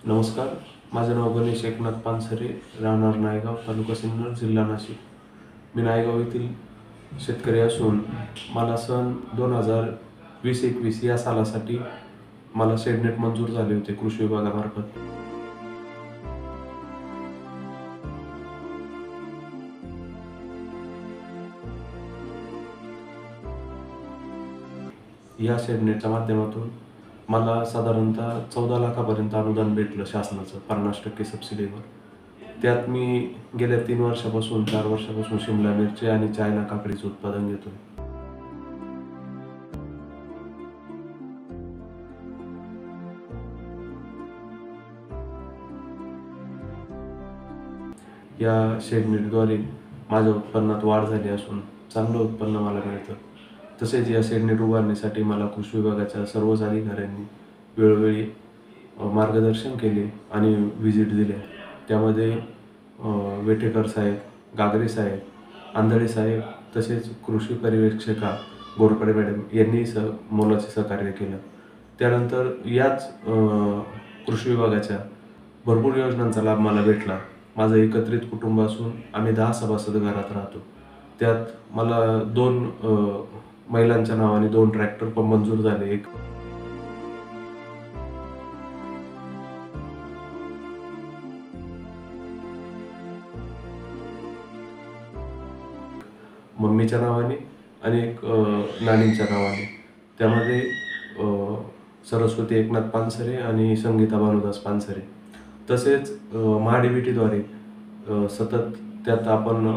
नमस्कार, माझं नाव गणेश एकनाथ पानसरे, राहणार नायगाव, तालुका सिन्नर, जिल्हा नाशिक. मी नायगाव येथील शेतकरी असून मला सन 2020-21 या सालासाठी मला शेडनेट मंजूर झाले होते कृषी विभागामार्फत. या शेडनेटच्या माध्यमातून मला साधारणतः 14 लाखापर्यंत अनुदान भेटलं शासनाचं 50% सबसिडीवर. त्यात मी गेल्या 4 वर्षापासून शिमला मिरची आणि चायना काकडीचं उत्पादन घेतोय. या शेडनेटद्वारे माझ्या उत्पन्नात वाढ झाली असून चांगलं उत्पन्न मला मिळतं. तसेच या शेडनेट उभारण्यासाठी मला कृषी विभागाच्या सर्वच अधिकाऱ्यांनी वेळोवेळी मार्गदर्शन केले आणि व्हिजिट दिल्या. त्यामध्ये वेटेकर साहेब, गागरे साहेब, आंधळे साहेब तसेच कृषी पर्यवेक्षिका गोरपडे मॅडम यांनी मोलाचे सहकार्य केलं. त्यानंतर याच कृषी विभागाच्या भरपूर योजनांचा लाभ मला भेटला. माझं एकत्रित कुटुंब असून आम्ही 10 सभासद घरात राहतो. त्यात मला 2 महिलांच्या नावाने 2 ट्रॅक्टर पण मंजूर झाले. एक मम्मीच्या नावाने आणि एक नानींच्या नावाने. त्यामध्ये सरस्वती एकनाथ पानसरे आणि संगीता भानुदास पानसरे. तसेच महाडीबीटीद्वारे सतत त्यात आपण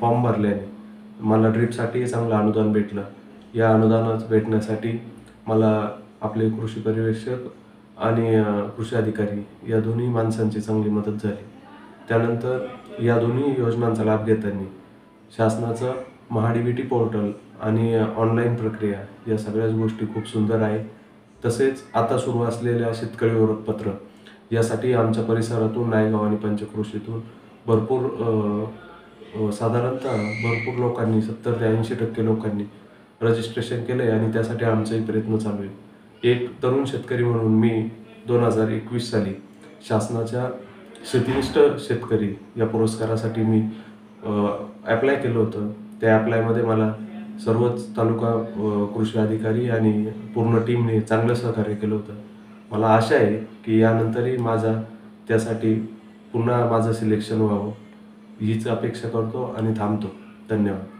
फॉर्म भरल्याने मला ड्रीपसाठी चांगलं अनुदान भेटलं. या अनुदानात भेटण्यासाठी मला आपले कृषी पर्यवेक्षक आणि कृषी अधिकारी या दोन्ही माणसांची चांगली मदत झाली. त्यानंतर या दोन्ही योजनांचा लाभ घेताना शासनाचं महाडीबीटी पोर्टल आणि ऑनलाईन प्रक्रिया या सगळ्याच गोष्टी खूप सुंदर आहे. तसेच आता सुरू असलेल्या शेतकरी ओळखपत्र यासाठी आमच्या परिसरातून नायगाव आणि पंचक्रोशीतून साधारणतः भरपूर लोकांनी 70 ते 80% लोकांनी रजिस्ट्रेशन केलं आहे आणि त्यासाठी आमचाही प्रयत्न चालू आहे. एक तरुण शेतकरी म्हणून मी 2021 साली शासनाच्या शेतीनिष्ठ शेतकरी या पुरस्कारासाठी मी ॲप्लाय केलं होतं. त्या ॲप्लायमध्ये मला सर्वच तालुका कृषी अधिकारी आणि पूर्ण टीमने चांगलं सहकार्य केलं होतं. मला आशा आहे की यानंतरही त्यासाठी पुन्हा माझं सिलेक्शन व्हावं हीच अपेक्षा करतो आणि थांबतो. धन्यवाद.